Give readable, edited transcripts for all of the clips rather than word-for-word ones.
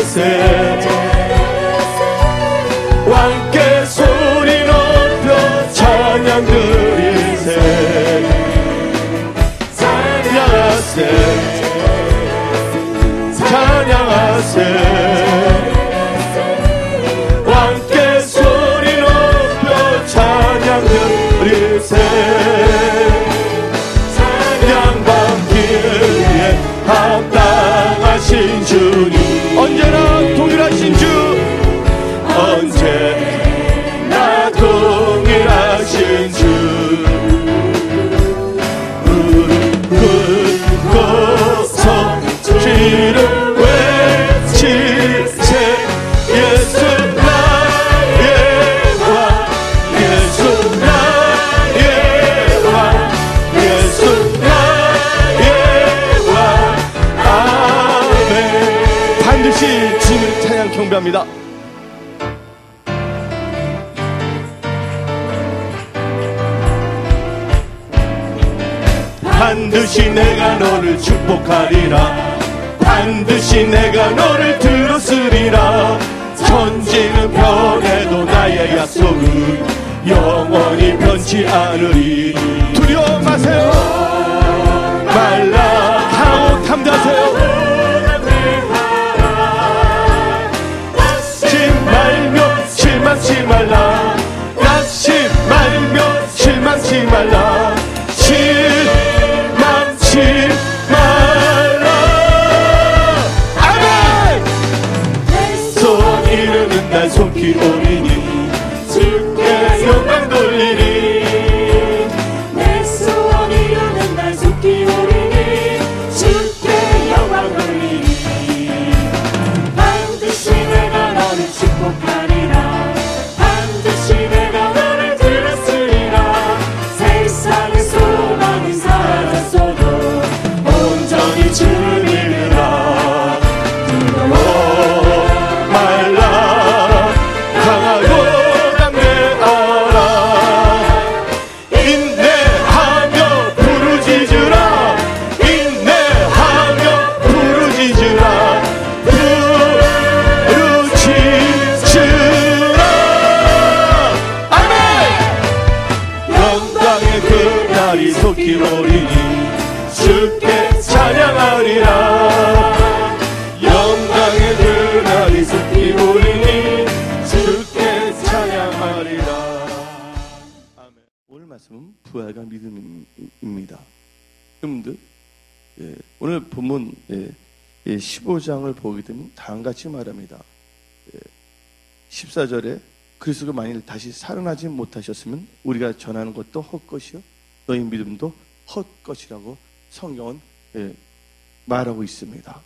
찬양하세 왕께 소리 높여 찬양 드리세 찬양하세 찬양하세 왕께 소리 높여 찬양 드리세 찬양받기에 합당하신 주님 언제나 동일하신 주 언제나 동일하신 주 무릎 꿇고서 주를 외칠세 예수 나의 왕 예수 나의 왕 예수 나의 왕 아멘. 반드시 주님을 찬양 경배합니다. 반드시 내가 너를 축복하리라 반드시 내가 너를 들었으리라 천지는 변해도 나의 약속은 영원히 변치 않으리 두려워 마세요 말라 하고 담대하세요 낙심 말며 실망치 말라 낙심 말며 실망치 말라 실망치 말라 아멘 손 이루는 날 손길 오리니 주께 영광 돌리니 내 소원 이루는 날 손길 오리니 주께 영광 돌리니 반드시 내가 너를 축복하리라 반드시 내가 너를 들었으리라 세상의 소망이 사라졌어도 온전히 주를 믿으라 두려워 말라 강하고 담대하라 인내하며 부르짖으라 인내하며 부르짖으라 부르짖으라 아멘 영광의 그날이 속히 오리니 주께 찬양하리라 영광의 그날이 속히 오리니 주께 찬양하리라 아멘. 오늘 말씀은 부활과 믿음입니다. 여러분들 오늘 본문 15장을 보게 되면 다음같이 말합니다. 14절에 그리스도가 만일 다시 살아나지 못하셨으면 우리가 전하는 것도 헛것이요 너희 믿음도 헛것이라고 성경은 말하고 있습니다.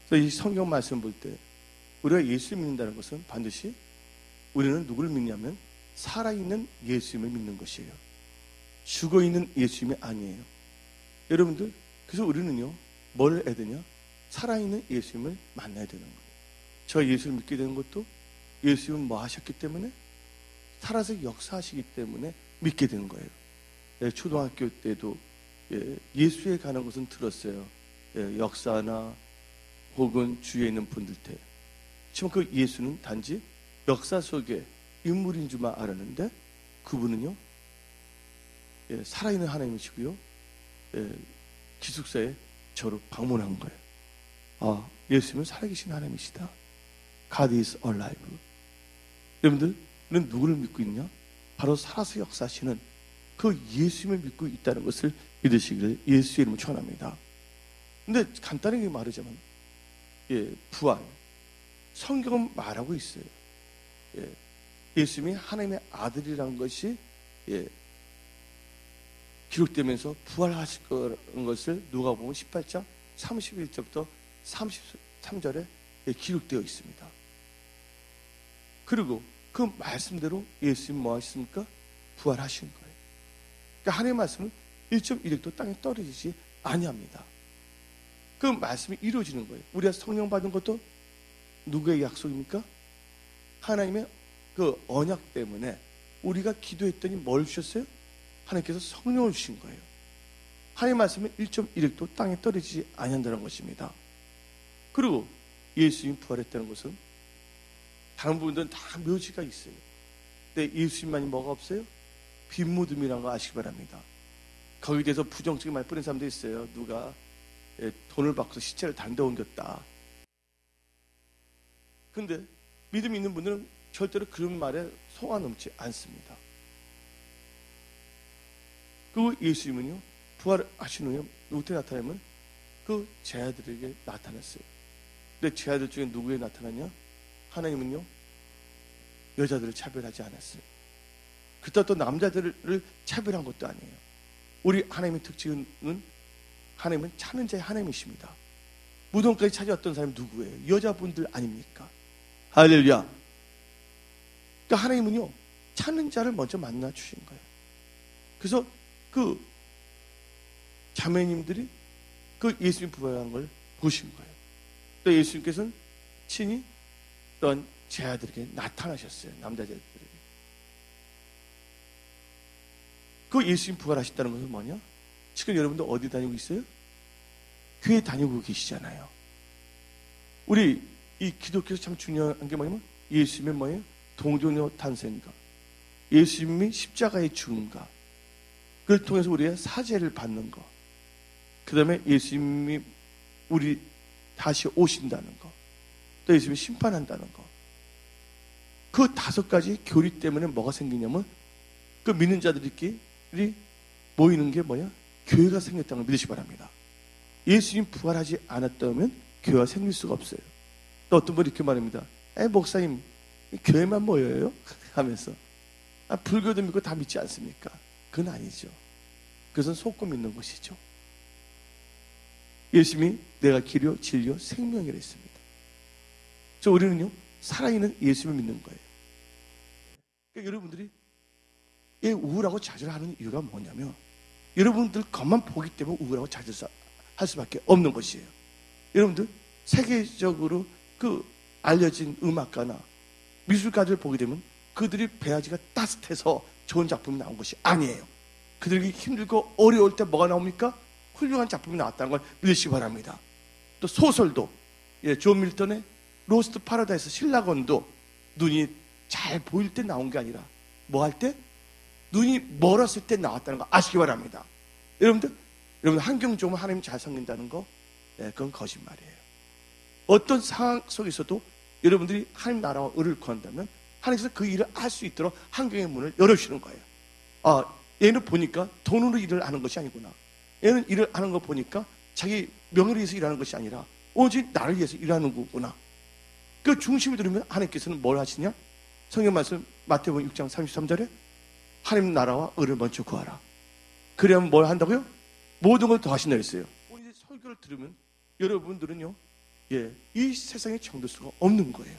그래서 이 성경 말씀 볼 때 우리가 예수를 믿는다는 것은 반드시 우리는 누구를 믿냐면 살아있는 예수님을 믿는 것이에요. 죽어있는 예수님이 아니에요. 여러분들 그래서 우리는요 뭘 해야 되냐 살아있는 예수님을 만나야 되는 거예요. 저 예수를 믿게 되는 것도 예수님은 뭐 하셨기 때문에 살아서 역사하시기 때문에 믿게 되는 거예요. 초등학교 때도 예수에 관한 것은 들었어요. 역사나 혹은 주위에 있는 분들한테. 하지만 그 예수는 단지 역사 속의 인물인 줄만 알았는데 그분은요 살아있는 하나님이시고요 기숙사에 저를 방문한 거예요. 아, 예수님은 살아계신 하나님이시다. God is alive. 여러분들 우리는 누구를 믿고 있냐? 바로 살아서 역사하시는 그 예수님을 믿고 있다는 것을 믿으시기를 예수의 이름으로 축원합니다. 근데 간단하게 말하자면 부활 성경은 말하고 있어요. 예수님이 하나님의 아들이라는 것이 기록되면서 부활하실 거라는 것을 누가복음 18장 31절부터 33절에 기록되어 있습니다. 그리고 그 말씀대로 예수님 뭐 하셨습니까? 부활하신 거예요. 그러니까 하나님의 말씀은 1.1획도 땅에 떨어지지 아니합니다. 그 말씀이 이루어지는 거예요. 우리가 성령 받은 것도 누구의 약속입니까? 하나님의 그 언약 때문에 우리가 기도했더니 뭘 주셨어요? 하나님께서 성령을 주신 거예요. 하나님의 말씀은 1.1획도 땅에 떨어지지 아니한다는 것입니다. 그리고 예수님이 부활했다는 것은 다른 부분들은 다 묘지가 있어요. 근데 예수님만이 뭐가 없어요? 빈무덤이라는 거 아시기 바랍니다. 거기에 대해서 부정적인 말 뿌리는 사람도 있어요. 누가 돈을 받고 시체를 다른 데 옮겼다. 근데 믿음 있는 분들은 절대로 그런 말에 속아 넘지 않습니다. 그리고 예수님은요, 부활하신 후에 누구한테 나타나면 그 제자들에게 나타났어요. 근데 제자들 중에 누구에 나타나냐? 하나님은요, 여자들을 차별하지 않았어요. 그렇다고 또 남자들을 차별한 것도 아니에요. 우리 하나님의 특징은 하나님은 찾는 자의 하나님이십니다. 무덤까지 찾아왔던 사람이 누구예요? 여자분들 아닙니까? 할렐루야. 그러니까 하나님은요, 찾는 자를 먼저 만나 주신 거예요. 그래서 그 자매님들이 그 예수님 부활한 걸 보신 거예요. 또 예수님께서는 친히 또한 제자들에게 나타나셨어요. 남자 제자들에게. 그 예수님 부활하셨다는 것은 뭐냐? 지금 여러분들 어디 다니고 있어요? 교회 다니고 계시잖아요. 우리 이 기독교에서 참 중요한 게 뭐냐면 예수님의 뭐예요? 동정녀 탄생과 예수님이 십자가에 죽은가, 그걸 통해서 우리의 사죄를 받는 거, 그 다음에 예수님이 우리 다시 오신다는 거, 또 예수님이 심판한다는 거, 그 5가지 교리 때문에 뭐가 생기냐면 그 믿는 자들끼리 모이는 게 뭐야? 교회가 생겼다는 걸 믿으시기 바랍니다. 예수님 부활하지 않았다면 교회가 생길 수가 없어요. 또 어떤 분이 이렇게 말합니다. 목사님 교회만 모여요? 하면서 불교도 믿고 다 믿지 않습니까? 그건 아니죠. 그것은 속고 믿는 것이죠. 예수님이 내가 길이요 진리요 생명이라 했습니다. 우리는요 살아있는 예수님을 믿는 거예요. 그러니까 여러분들이 우울하고 좌절하는 이유가 뭐냐면 여러분들 것만 보기 때문에 우울하고 좌절할 수밖에 없는 것이에요. 여러분들 세계적으로 그 알려진 음악가나 미술가들을 보게 되면 그들이 배아지가 따뜻해서 좋은 작품이 나온 것이 아니에요. 그들이 힘들고 어려울 때 뭐가 나옵니까? 훌륭한 작품이 나왔다는 걸 믿으시기 바랍니다. 또 소설도 존 밀턴의 로스트 파라다이스 신라건도 눈이 잘 보일 때 나온 게 아니라 뭐 할 때? 눈이 멀었을 때 나왔다는 거 아시기 바랍니다. 여러분 환경 좋으면 하나님 잘 섬긴다는 거, 그건 거짓말이에요. 어떤 상황 속에서도 여러분들이 하나님 나라와 의를 구한다면 하나님께서 그 일을 할 수 있도록 환경의 문을 열어주시는 거예요. 얘는 보니까 돈으로 일을 하는 것이 아니구나. 얘는 일을 하는 거 보니까 자기 명예를 위해서 일하는 것이 아니라 오직 나를 위해서 일하는 거구나. 그 중심이 들으면 하나님께서는 뭘 하시냐? 성경 말씀 마태복음 6장 33절에 하나님 나라와 의를 먼저 구하라. 그러면 뭘 한다고요? 모든 걸 더하신다 했어요. 오늘 설교를 들으면 여러분들은요, 이 세상에 정들 수가 없는 거예요.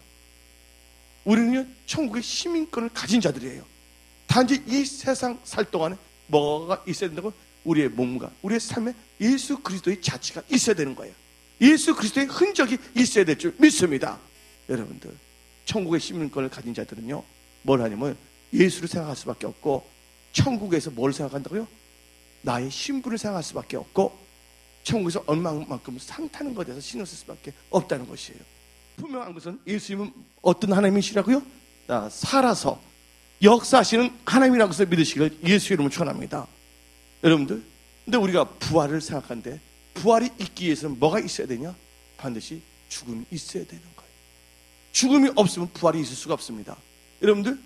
우리는요 천국의 시민권을 가진 자들이에요. 단지 이 세상 살 동안에 뭐가 있어야 된다고? 우리의 몸과 우리의 삶에 예수 그리스도의 자취가 있어야 되는 거예요. 예수 그리스도의 흔적이 있어야 될 줄 믿습니다. 여러분들 천국의 시민권을 가진 자들은요 뭘 하냐면 예수를 생각할 수밖에 없고, 천국에서 뭘 생각한다고요? 나의 신분을 생각할 수밖에 없고, 천국에서 얼마만큼 상 타는 것에 대해서 신경 쓸 수밖에 없다는 것이에요. 분명한 것은 예수님은 어떤 하나님이시라고요? 살아서 역사하시는 하나님이라는 것을 믿으시기를 예수의 이름으로 축원합니다. 여러분들, 근데 우리가 부활을 생각하는데 부활이 있기 위해서는 뭐가 있어야 되냐? 반드시 죽음이 있어야 되는 거예요. 죽음이 없으면 부활이 있을 수가 없습니다. 여러분들,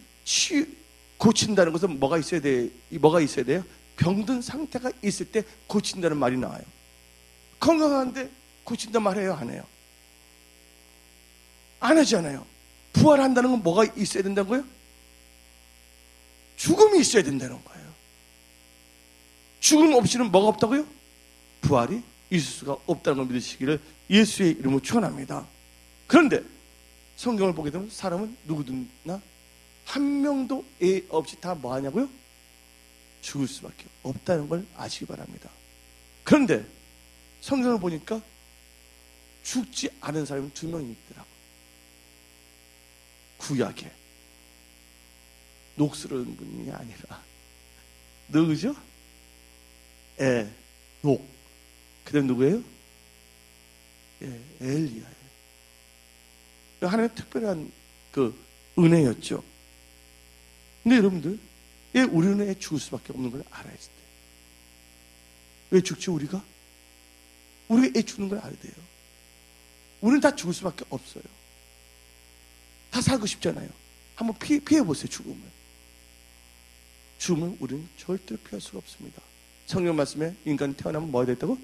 고친다는 것은 뭐가 있어야 돼요? 병든 상태가 있을 때 고친다는 말이 나와요. 건강한데 고친다 말해요, 안 해요? 안 하잖아요. 부활한다는 건 뭐가 있어야 된다고요? 죽음이 있어야 된다는 거예요. 죽음 없이는 뭐가 없다고요? 부활이 있을 수가 없다는 걸 믿으시기를 예수의 이름으로 축원합니다. 그런데 성경을 보게 되면 사람은 누구든나 한 명도 애 없이 다 뭐 하냐고요? 죽을 수밖에 없다는 걸 아시기 바랍니다. 그런데 성경을 보니까 죽지 않은 사람은 2명이 있더라고. 구약에 녹스러운 분이 아니라 누구죠? 녹. 그 다음 누구예요? 엘리야예요. 하나님의 특별한 그 은혜였죠. 근데 여러분들, 왜 우리는 왜 죽을 수밖에 없는 걸 알아야 돼? 왜 죽지 우리가? 우리가 왜 죽는 걸 알아야 돼요. 우리는 다 죽을 수밖에 없어요. 다 살고 싶잖아요. 한번 피해보세요, 죽음을. 죽음을 우리는 절대로 피할 수가 없습니다. 성경 말씀에 인간이 태어나면 뭐가 됐다고?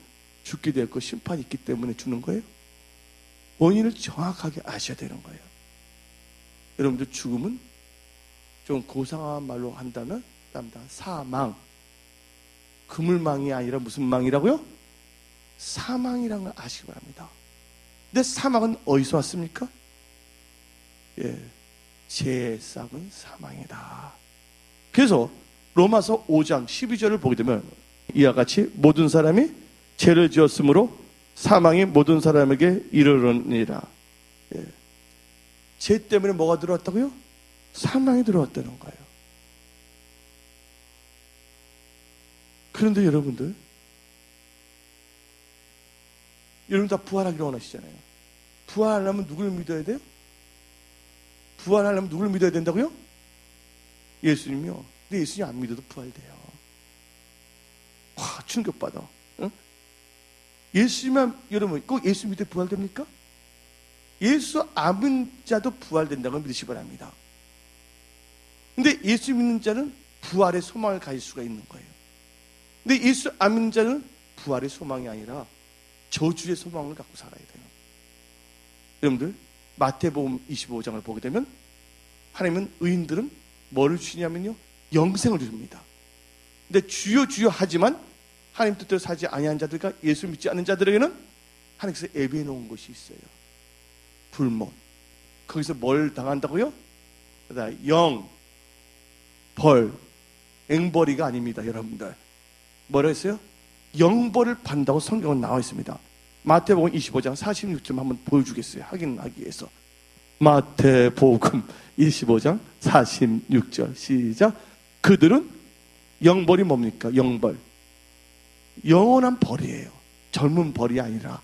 죽게 되었고 심판이 있기 때문에 죽는 거예요. 원인을 정확하게 아셔야 되는 거예요. 여러분들, 죽음은 좀 고상한 말로 한다면 사망. 그물망이 아니라 무슨 망이라고요? 사망이라는 걸 아시기 바랍니다. 근데 사망은 어디서 왔습니까? 죄의 싹은 사망이다. 그래서 로마서 5장 12절을 보게 되면 이와 같이 모든 사람이 죄를 지었으므로 사망이 모든 사람에게 이르르니라. 죄 때문에 뭐가 들어왔다고요? 사망이 들어왔다는 거예요. 그런데 여러분 다 부활하기를 원하시잖아요. 부활하려면 누굴 믿어야 돼요? 부활하려면 누굴 믿어야 된다고요? 예수님이요. 근데 예수님 안 믿어도 부활돼요. 와, 충격받아. 응? 예수님만, 여러분, 꼭 예수 믿어 부활됩니까? 예수 안 믿는 자도 부활된다고 믿으시기 바랍니다. 근데 예수 믿는 자는 부활의 소망을 가질 수가 있는 거예요. 근데 예수 안 믿는 자는 부활의 소망이 아니라 저주의 소망을 갖고 살아야 돼요. 여러분들, 마태복음 25장을 보게 되면 하나님은 의인들은 뭐를 주냐면요, 영생을 줍니다. 근데 주여 주여 하지만 하나님 뜻대로 사지 아니한 자들과 예수 믿지 않는 자들에게는 하나님께서 예비해 놓은 것이 있어요. 불못. 거기서 뭘 당한다고요? 영, 벌, 앵벌이가 아닙니다. 여러분들, 뭐라 했어요? 영벌을 받는다고 성경은 나와 있습니다. 마태복음 25장 46절 한번 보여주겠어요. 확인하기 위해서. 마태복음 25장 46절 시작. 그들은 영벌이 뭡니까? 영벌, 영원한 벌이에요. 젊은 벌이 아니라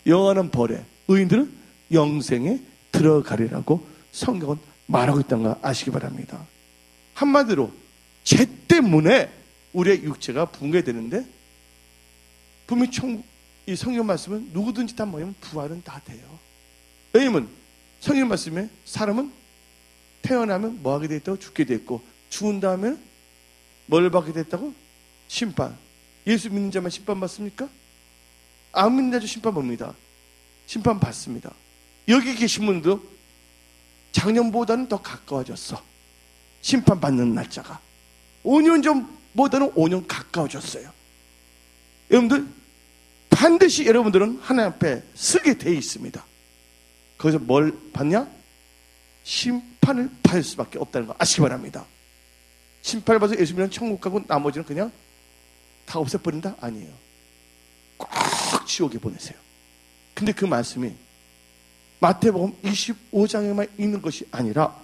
영원한 벌에 의인들은 영생에 들어가리라고 성경은 말하고 있다는 거 아시기 바랍니다. 한마디로 죄 때문에 우리의 육체가 붕괴되는데 분명히 이 성경 말씀은 누구든지 다 모이면 부활은 다 돼요. 왜냐면 성경 말씀에 사람은 태어나면 뭐 하게 돼 있다고? 죽게 돼 있고, 죽은 다음에 뭘 받게 됐다고? 심판. 예수 믿는 자만 심판 받습니까? 안 믿는 자도 심판 봅니다. 심판 받습니다. 여기 계신 분도 작년보다는 더 가까워졌어. 심판 받는 날짜가 5년 전보다는 5년 가까워졌어요. 여러분들, 반드시 여러분들은 하나님 앞에 서게 돼 있습니다. 거기서 뭘 받냐? 심판을 받을 수밖에 없다는 거 아시기 바랍니다. 심판을 받아서 예수 믿으면 천국 가고 나머지는 그냥 다 없애버린다? 아니에요. 꼭 지옥에 보내세요. 근데 그 말씀이 마태복음 25장에만 있는 것이 아니라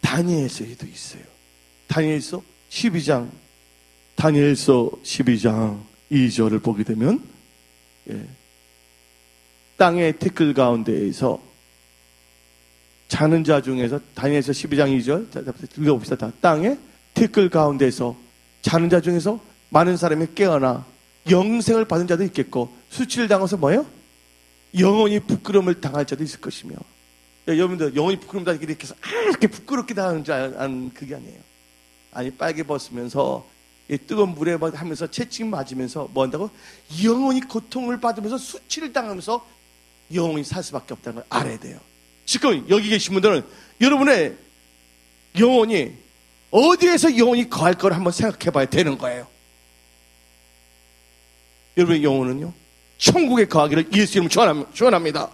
다니엘서에도 있어요. 다니엘서 12장 2절을 보게 되면 땅의 티끌 가운데에서 자는 자 중에서, 다니엘서 12장 2절 읽어봅시다. 다. 땅의 티끌 가운데에서 자는 자 중에서 많은 사람이 깨어나 영생을 받은 자도 있겠고, 수치를 당해서 뭐예요? 영원히 부끄러움을 당할 자도 있을 것이며. 여러분들, 영원히 부끄러움 당하기 이렇게 해서 이렇게 부끄럽게 당하는 줄 아는 그게 아니에요. 아니, 빨개 벗으면서 뜨거운 물에 하면서 채찍 맞으면서 뭐 한다고? 영원히 고통을 받으면서 수치를 당하면서 영원히 살 수밖에 없다는 걸 알아야 돼요. 지금 여기 계신 분들은 여러분의 영혼이 어디에서 영혼이 거할 걸 한번 생각해 봐야 되는 거예요. 여러분의 영혼은요, 천국에 거하기를 예수 이름 축원합니다.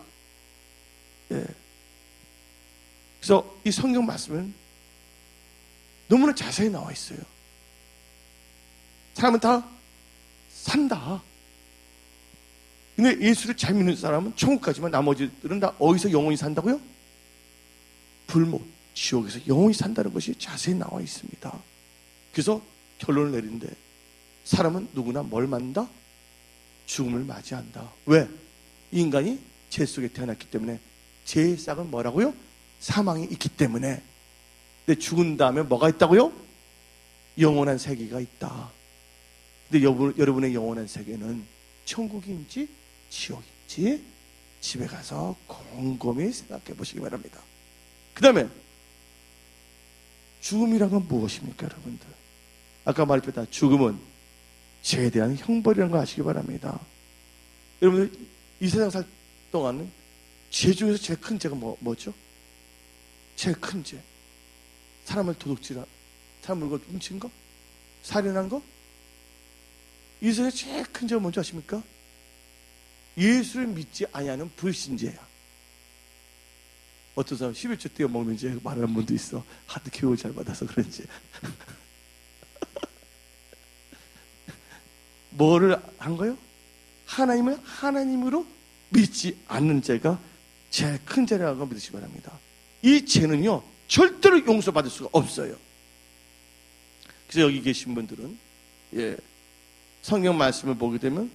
그래서 이 성경 말씀은 너무나 자세히 나와 있어요. 사람은 다 산다. 근데 예수를 잘 믿는 사람은 천국 가지만 나머지들은 다 어디서 영원히 산다고요? 불못, 지옥에서 영원히 산다는 것이 자세히 나와 있습니다. 그래서 결론을 내리는데 사람은 누구나 뭘 맞는다? 죽음을 맞이한다. 왜? 인간이 죄 속에 태어났기 때문에 죄의 싹은 뭐라고요? 사망이 있기 때문에. 근데 죽은 다음에 뭐가 있다고요? 영원한 세계가 있다. 근데 여러분의 영원한 세계는 천국인지 지옥인지 집에 가서 곰곰이 생각해 보시기 바랍니다. 그 다음에 죽음이란 건 무엇입니까, 여러분들? 아까 말했다. 죽음은 죄에 대한 형벌이라는 걸 아시기 바랍니다. 여러분들 이 세상 살 동안은 죄 중에서 제일 큰 죄가 뭐죠? 제일 큰 죄. 사람을 도둑질한, 사람 물건 훔친 거? 살인한 거? 이 세상에 제일 큰 죄가 뭔지 아십니까? 예수를 믿지 아니하는 불신죄야. 어떤 사람 11조 떼어 먹는 죄 말하는 분도 있어. 하도 교육을 잘 받아서 그런지. 뭐를 한 거요? 하나님을 하나님으로 믿지 않는 죄가 제일 큰 죄라고 믿으시기 바랍니다. 이 죄는요 절대로 용서받을 수가 없어요. 그래서 여기 계신 분들은 성경 말씀을 보게 되면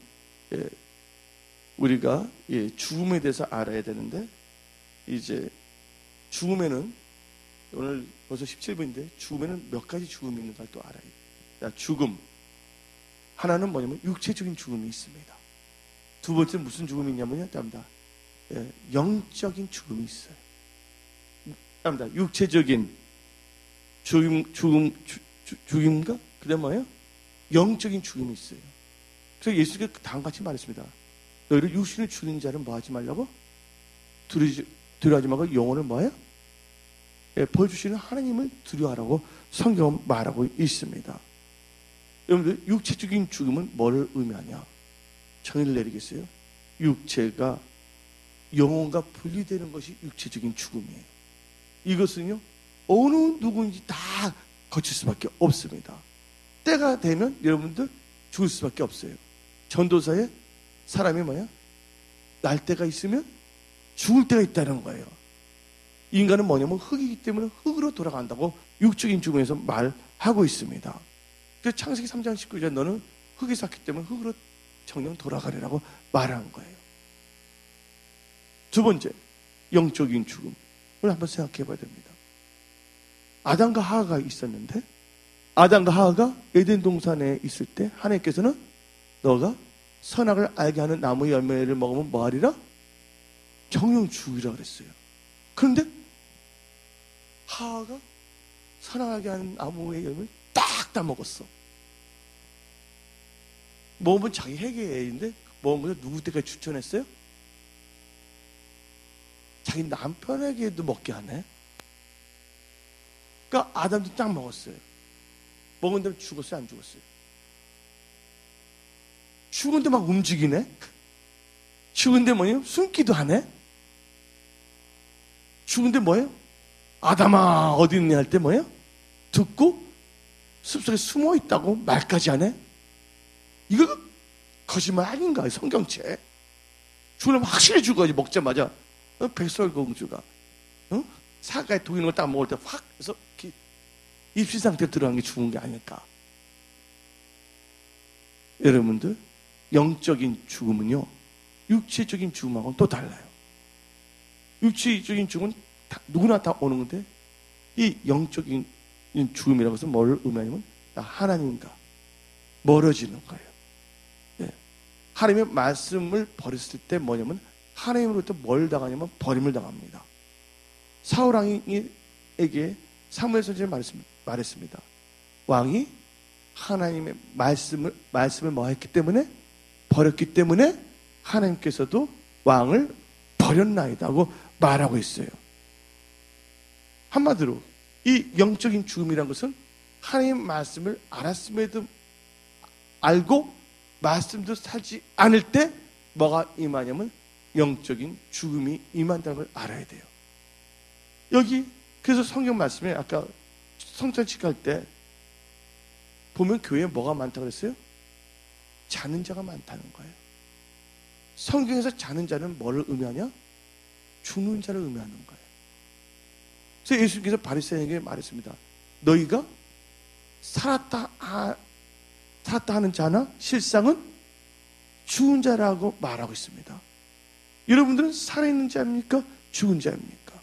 우리가 죽음에 대해서 알아야 되는데, 이제 죽음에는 오늘 벌써 17분인데 죽음에는 몇 가지 죽음이 있는가를 또 알아야 돼요. 죽음 하나는 뭐냐면 육체적인 죽음이 있습니다. 두 번째는 무슨 죽음이 있냐면요, 영적인 죽음이 있어요. 육체적인 죽음과 그다음 뭐예요? 영적인 죽음이 있어요. 그래서 예수께서 다음같이 말했습니다. 너희를 육신을 죽이는 자는 뭐 하지 말라고? 두려워하지 말고 영혼을 뭐예요? 벌 주시는 하나님을 두려워하라고 성경은 말하고 있습니다. 여러분들 육체적인 죽음은 뭐를 의미하냐? 정의를 내리겠어요? 육체가 영혼과 분리되는 것이 육체적인 죽음이에요. 이것은요 어느 누구인지 다 거칠 수밖에 없습니다. 때가 되면 여러분들 죽을 수밖에 없어요. 전도사에 사람이 뭐야? 날 때가 있으면 죽을 때가 있다는 거예요. 인간은 뭐냐면 흙이기 때문에 흙으로 돌아간다고 육적인 죽음에서 말하고 있습니다. 그래서 창세기 3장 19절 너는 흙이 샀기 때문에 흙으로 정령 돌아가리라고 말한 거예요. 두 번째, 영적인 죽음. 이걸 한번 생각해 봐야 됩니다. 아담과 하와가 있었는데 아담과 하와가 에덴 동산에 있을 때 하나님께서는 너가 선악을 알게 하는 나무 열매를 먹으면 뭐하리라? 정령 죽으리라 그랬어요. 그런데 하와가 선악하게 하는 나무의 열매를 딱 다 먹었어. 먹으면 자기 회개인데 먹은 것을 누구 때까지 추천했어요? 자기 남편에게도 먹게 하네. 그러니까 아담도 딱 먹었어요. 먹은 다음에 죽었어요? 안 죽었어요? 죽은데 막 움직이네? 죽은데 뭐예요? 숨기도 하네? 죽은데 뭐예요? 아담아 어디 있니 할 때 뭐예요? 듣고 숲속에 숨어 있다고 말까지 하네? 이거 거짓말 아닌가요? 성경책. 죽으려면 확실히 죽어야지. 먹자마자 백설공주가 사과에 독 있는 걸 딱 먹을 때 확 해서 입시 상태로 들어간 게 죽은 게 아닐까. 여러분들 영적인 죽음은요 육체적인 죽음하고는 또 달라요. 육체적인 죽음은 누구나 다 오는 건데 이 영적인 죽음이라고 해서 뭘 의미하냐면 하나님과 멀어지는 거예요. 하나님의 말씀을 버렸을 때 뭐냐면 하나님으로부터 뭘 당하냐면 버림을 당합니다. 사울 왕에게 사무엘 선지자는 말했습니다. 왕이 하나님의 말씀을 뭐 했기 때문에 버렸기 때문에 하나님께서도 왕을 버렸나이다 하고 말하고 있어요. 한마디로 이 영적인 죽음이라는 것은 하나님의 말씀을 알았음에도 알고 말씀도 살지 않을 때 뭐가 임하냐면 영적인 죽음이 임한다는 걸 알아야 돼요. 여기 그래서 성경 말씀에 아까 성찬식 할 때 보면 교회에 뭐가 많다고 그랬어요? 자는 자가 많다는 거예요. 성경에서 자는 자는 뭐를 의미하냐? 죽는 자를 의미하는 거예요. 그래서 예수님께서 바리새인에게 말했습니다. 너희가 살았다 하는 자나 실상은 죽은 자라고 말하고 있습니다. 여러분들은 살아있는 자입니까? 죽은 자입니까?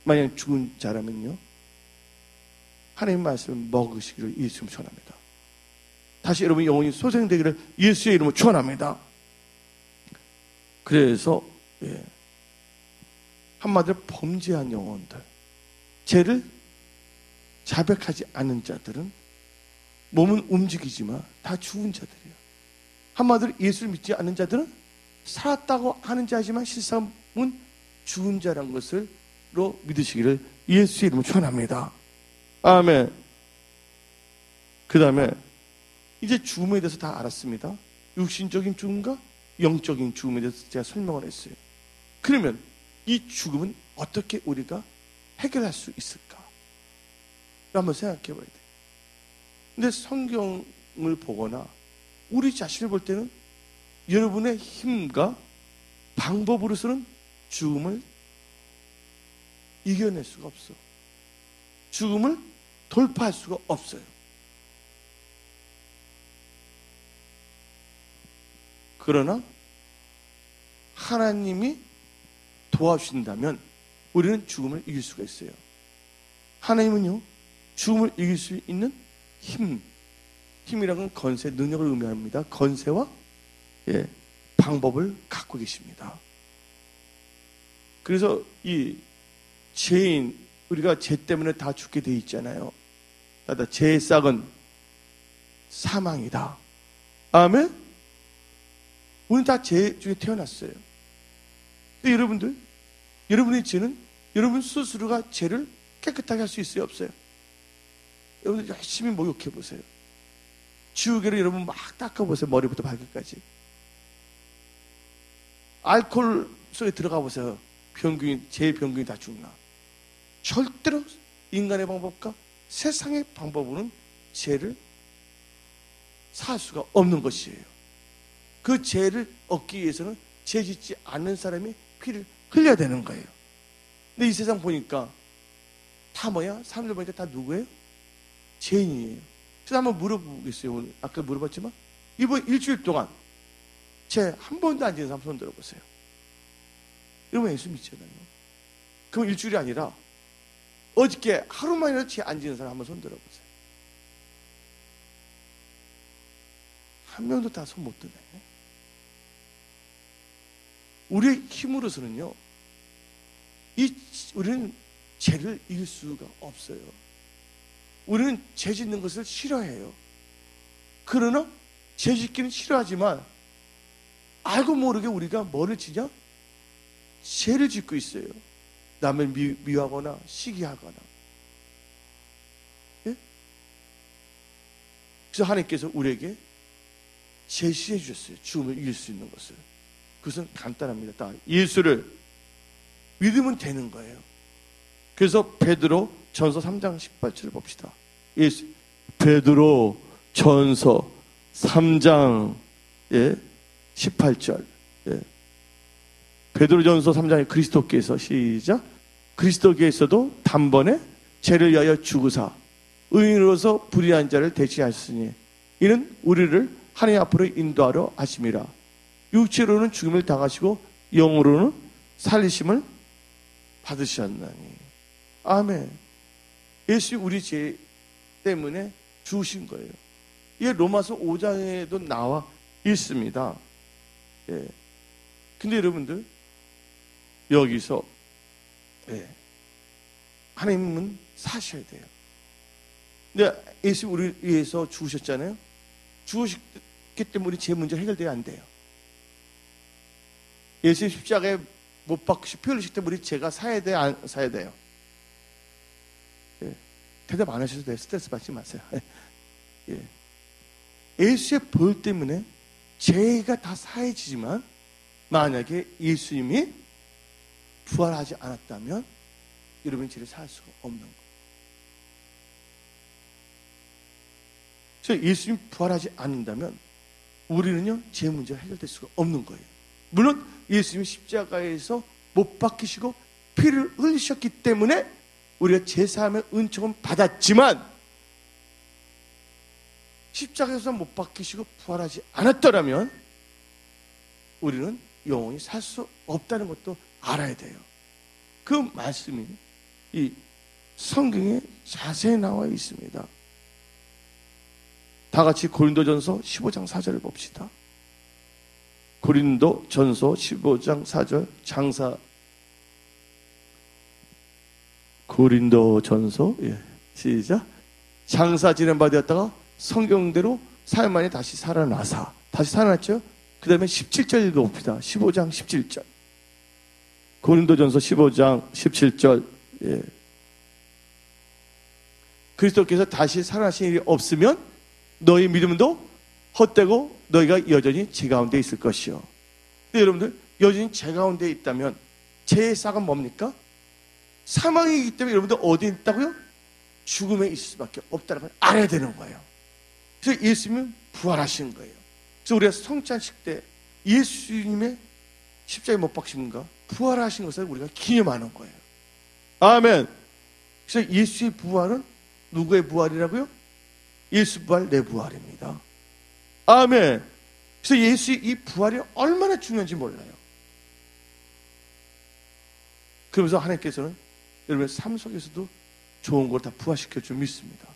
만약 죽은 자라면요, 하나님 말씀을 먹으시기를 예수님 축원합니다. 다시 여러분 영혼이 소생되기를 예수의 이름으로 축원합니다. 그래서 한마디로 범죄한 영혼들, 죄를 자백하지 않은 자들은 몸은 움직이지만 다 죽은 자들이에요. 한마디로 예수를 믿지 않는 자들은 살았다고 하는 자지만 실상은 죽은 자란 것을로 믿으시기를 예수의 이름으로 축원합니다. 아멘. 그 다음에 이제 죽음에 대해서 다 알았습니다. 육신적인 죽음과 영적인 죽음에 대해서 제가 설명을 했어요. 그러면 이 죽음은 어떻게 우리가 해결할 수 있을까? 한번 생각해 봐야 돼요. 근데 성경을 보거나 우리 자신을 볼 때는 여러분의 힘과 방법으로서는 죽음을 이겨낼 수가 없어. 죽음을 돌파할 수가 없어요. 그러나 하나님이 도와주신다면 우리는 죽음을 이길 수가 있어요. 하나님은요, 죽음을 이길 수 있는 힘이라는 건 건세, 능력을 의미합니다. 건세와 방법을 갖고 계십니다. 그래서 이 죄인, 우리가 죄 때문에 다 죽게 돼 있잖아요. 죄의 싹은 사망이다. 아멘? 우리는 다 죄 중에 태어났어요. 근데 여러분들, 여러분의 죄는 여러분 스스로가 죄를 깨끗하게 할 수 있어요, 없어요? 여러분들 열심히 목욕해 보세요. 지우개로 여러분 막 닦아보세요. 머리부터 발끝까지. 알코올 속에 들어가 보세요. 제 병균이 다 죽나? 절대로 인간의 방법과 세상의 방법으로는 죄를 살 수가 없는 것이에요. 그 죄를 얻기 위해서는 죄 짓지 않는 사람이 피를 흘려야 되는 거예요. 근데 이 세상 보니까 다 뭐야? 사람들 보니까 다 누구예요? 죄인이에요. 그래서 한번 물어보겠어요. 오늘 아까 물어봤지만 이번 일주일 동안 죄 한 번도 안 지은 사람 손 들어보세요. 여러분 예수 믿잖아요. 그럼 일주일이 아니라 어저께 하루만이라도 죄 안 지은 사람 한번 손 들어보세요. 한 명도 다 손 못 드네. 우리의 힘으로서는요, 우리는 죄를 이길 수가 없어요. 우리는 죄 짓는 것을 싫어해요. 그러나 죄 짓기는 싫어하지만 알고 모르게 우리가 뭐를 지냐? 죄를 짓고 있어요. 남을 미워하거나 시기하거나. 예? 그래서 하나님께서 우리에게 제시해 주셨어요. 죽음을 이길 수 있는 것을. 그것은 간단합니다. 딱 예수를 믿으면 되는 거예요. 그래서 베드로 전서 3장 18절을 봅시다. 베드로 전서 3장 18절. 베드로 전서 3장에 그리스도께서 시작. 그리스도께서도 단번에 죄를 위하여 죽으사 의인으로서 불의한 자를 대신하셨으니 이는 우리를 하나님 앞으로 인도하려 하심이라. 육체로는 죽음을 당하시고 영으로는 살리심을 받으셨나니. 아멘. 예수 우리 죄 때문에 죽으신 거예요. 이게 로마서 5장에도 나와 있습니다. 근데 여러분들 여기서 하나님은 사셔야 돼요. 근데 예수 우리 위해서 죽으셨잖아요. 죽으셨기 때문에 우리 죄 문제 해결돼야 안 돼요. 예수 십자가에 못 박히시고 피 흘리시기 때문에 우리 죄가 사야 돼요, 안 사야 돼요? 대답 안 하셔도 돼요. 스트레스 받지 마세요. 예수의 벌 때문에 죄가 다 사해지지만 만약에 예수님이 부활하지 않았다면 여러분이 죄를 살 수가 없는 거예요. 그래서 예수님이 부활하지 않는다면 우리는요 죄 문제가 해결될 수가 없는 거예요. 물론 예수님이 십자가에서 못 박히시고 피를 흘리셨기 때문에 우리가 제사함의 은총은 받았지만 십자가에서 못 박히시고 부활하지 않았더라면 우리는 영원히 살 수 없다는 것도 알아야 돼요. 그 말씀이 이 성경에 자세히 나와 있습니다. 다 같이 고린도전서 15장 4절을 봅시다. 고린도전서 15장 4절 장사 고린도전서 시작. 장사 지낸 바 되었다가 성경대로 사흘 만에 다시 살아나사 다시 살아났죠. 그 다음에 17절 읽어봅시다. 15장 17절 고린도전서 15장 17절 그리스도께서 다시 살아나신 일이 없으면 너희 믿음도 헛되고 너희가 여전히 제 가운데 있을 것이요. 근데 여러분들 여전히 제 가운데 있다면 제 싹은 뭡니까? 사망이기 때문에 여러분들 어디에 있다고요? 죽음에 있을 수밖에 없다는 걸 알아야 되는 거예요. 그래서 예수님은 부활하신 거예요. 그래서 우리가 성찬식 때 예수님의 십자가에 못 박힌가 부활하신 것을 우리가 기념하는 거예요. 아멘. 그래서 예수의 부활은 누구의 부활이라고요? 예수 부활, 내 부활입니다. 아멘. 그래서 예수의 이 부활이 얼마나 중요한지 몰라요. 그러면서 하나님께서는 여러분의 삶 속에서도 좋은 걸 다 부활시켜 줄 믿습니다.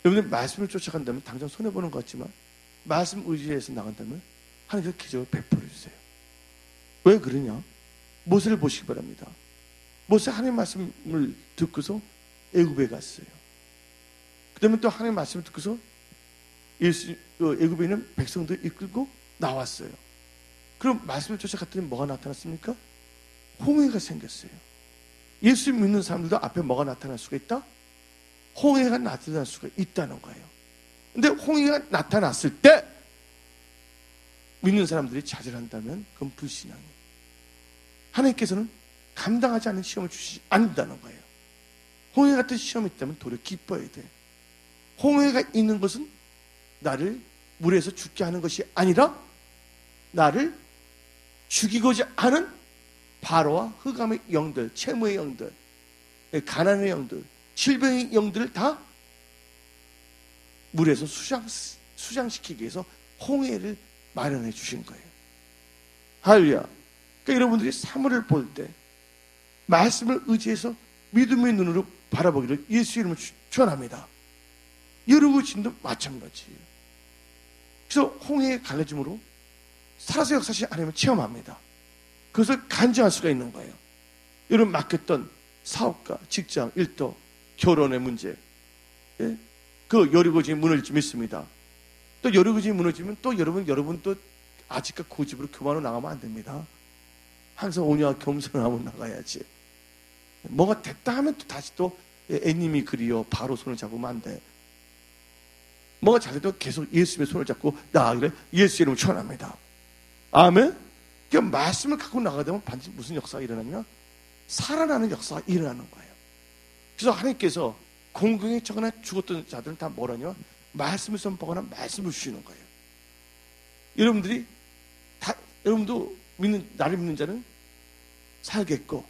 여러분들 말씀을 쫓아간다면 당장 손해보는 것 같지만 말씀 의지해서 나간다면 하나님께서 기적을 베풀어 주세요. 왜 그러냐? 모세를 보시기 바랍니다. 모세 하나님 말씀을 듣고서 애굽에 갔어요. 그 다음에 또 하나님 말씀을 듣고서 애굽에 있는 백성들 이끌고 나왔어요. 그럼 말씀을 쫓아갔더니 뭐가 나타났습니까? 홍해가 생겼어요. 예수 믿는 사람들도 앞에 뭐가 나타날 수가 있다? 홍해가 나타날 수가 있다는 거예요. 근데 홍해가 나타났을 때 믿는 사람들이 좌절한다면 그건 불신앙이에요. 하나님께서는 감당하지 않는 시험을 주시지 않는다는 거예요. 홍해 같은 시험이 있다면 도리어 기뻐야 돼. 홍해가 있는 것은 나를 물에서 죽게 하는 것이 아니라 나를 죽이고자 하는 바로와 흑암의 영들, 채무의 영들, 가난의 영들, 질병의 영들을 다 물에서 수장시키기 위해서 홍해를 마련해 주신 거예요. 할렐루야. 그러니까 여러분들이 사물을 볼 때 말씀을 의지해서 믿음의 눈으로 바라보기를 예수 이름으로 축원합니다. 여러분 진도 마찬가지예요. 그래서 홍해의 갈라짐으로 살아서 역사하신 하나님을 체험합니다. 그것을 간증할 수가 있는 거예요. 여러분 맡겼던 사업가, 직장, 일터, 결혼의 문제, 그 여리고지 무너질지 믿습니다. 또 여리고지 무너지면 또 여러분 또 아직까지 고집으로 교만으로 나가면 안 됩니다. 항상 온유와 겸손하고 나가야지. 뭐가 됐다 하면 또 다시 또 애님이 그리워 바로 손을 잡으면 안 돼. 뭐가 잘돼도 계속 예수님의 손을 잡고 나아가기를 예수 이름으로 축원합니다. 아멘. 그 말씀을 갖고 나가다 보면 반드시 무슨 역사가 일어나냐? 살아나는 역사가 일어나는 거예요. 그래서 하나님께서 공경에 처거나 죽었던 자들은 다 뭐라냐? 말씀을 선포하거나 말씀을 주시는 거예요. 여러분들이 다 여러분도 나를 믿는 자는 살겠고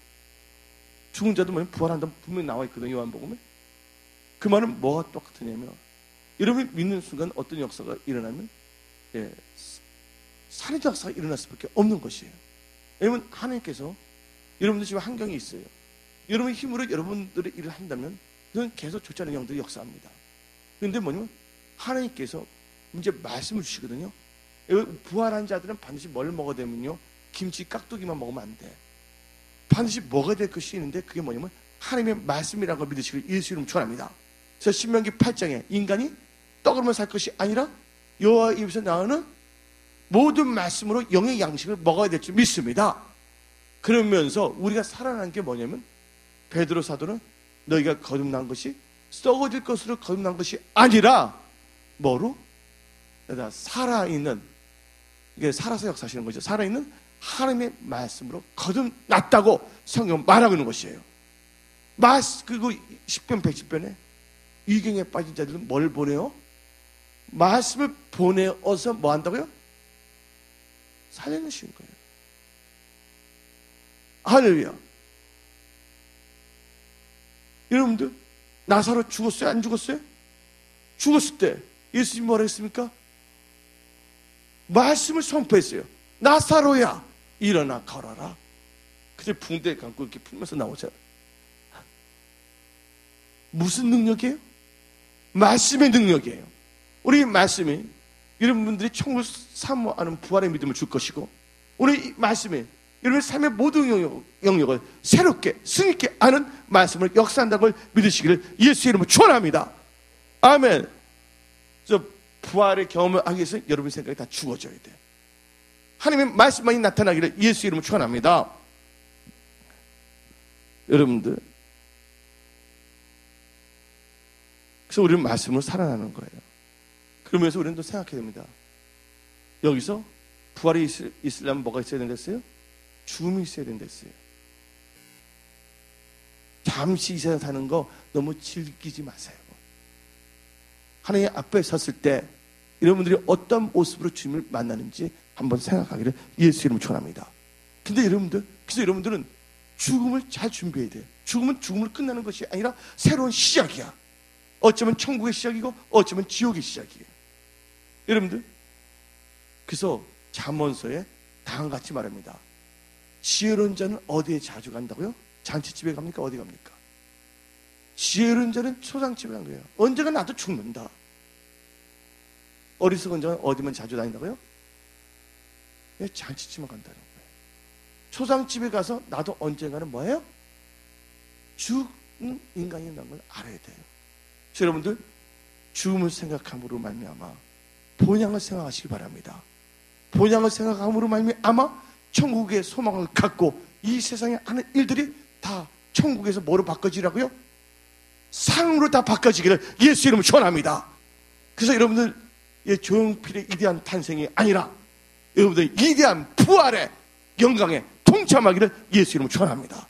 죽은 자도 부활한다고 분명히 나와 있거든요. 요한복음에. 그 말은 뭐가 똑같으냐면 여러분이 믿는 순간 어떤 역사가 일어나면 살인 역사가 일어날 수밖에 없는 것이에요. 왜냐하면 하나님께서 여러분들 지금 환경이 있어요. 여러분의 힘으로 여러분들의 일을 한다면 그건 계속 좋지 않은 영들이 역사합니다. 그런데 뭐냐면 하나님께서 이제 말씀을 주시거든요. 부활한 자들은 반드시 뭘 먹어야 되면요, 김치 깍두기만 먹으면 안 돼. 반드시 먹어야 될 것이 있는데 그게 뭐냐면 하나님의 말씀이라는 걸 믿으시길 예수 이름으로 축원합니다. 그래서 신명기 8장에 인간이 떡으로만 살 것이 아니라 여호와 입에서 나오는 모든 말씀으로 영의 양식을 먹어야 될 줄 믿습니다. 그러면서 우리가 살아나는 게 뭐냐면 베드로 사도는 너희가 거듭난 것이 썩어질 것으로 거듭난 것이 아니라 뭐로? 살아있는, 이게 살아서 역사하시는 거죠. 살아있는 하나님의 말씀으로 거듭났다고 성경 말하고 있는 것이에요. 그리고 10편 110편에 위경에 빠진 자들은 뭘 보내요? 말씀을 보내어서 뭐 한다고요? 살려내신 거예요. 할렐루야. 여러분들 나사로 죽었어요? 안 죽었어요? 죽었을 때 예수님이 뭐라 했습니까? 말씀을 선포했어요. 나사로야 일어나 걸어라. 그저 붕대 감고 이렇게 풀면서 나오잖아요. 무슨 능력이에요? 말씀의 능력이에요. 우리 말씀이 여러분들이 천국을 사모하는 부활의 믿음을 줄 것이고, 우리 이 말씀이 여러분의 삶의 모든 영역을 새롭게 승리있게 아는 말씀을 역사한다는 걸 믿으시기를 예수의 이름으로 축원합니다. 아멘. 저 부활의 경험을 하기 위해서 여러분의 생각이 다 죽어져야 돼요. 하나님의 말씀만이 나타나기를 예수의 이름으로 축원합니다. 여러분들, 그래서 우리는 말씀으로 살아나는 거예요. 그러면서 우리는 또 생각해야 됩니다. 여기서 부활이 있으려면 뭐가 있어야 된댔어요? 죽음이 있어야 된댔어요. 잠시 이 세상 사는 거 너무 즐기지 마세요. 하나님 앞에 섰을 때 여러분들이 어떤 모습으로 주님을 만나는지 한번 생각하기를 예수 이름으로 축원합니다. 근데 여러분들, 그래서 여러분들은 죽음을 잘 준비해야 돼요. 죽음은 죽음으로 끝나는 것이 아니라 새로운 시작이야. 어쩌면 천국의 시작이고 어쩌면 지옥의 시작이에요. 여러분들, 그래서 잠언서에 다음같이 말합니다. 지혜로운 자는 어디에 자주 간다고요? 잔치집에 갑니까? 어디 갑니까? 지혜로운 자는 초상집에 간 거예요. 언젠가 나도 죽는다. 어리석은 자는 어디만 자주 다닌다고요? 왜 잔치집만 간다는 거예요. 초상집에 가서 나도 언젠가는 뭐예요? 죽는 인간이라는 걸 알아야 돼요. 그래서 여러분들, 죽음을 생각함으로 말미암아 본향을 생각하시기 바랍니다. 본향을 생각함으로 말미암아 천국의 소망을 갖고 이 세상에 하는 일들이 다 천국에서 뭐로 바꿔지라고요? 상으로 다 바꿔지기를 예수 이름으로 축원합니다. 그래서 여러분들, 조용필의 이대한 탄생이 아니라 여러분들 이대한 부활의 영광에 동참하기를 예수 이름으로 축원합니다.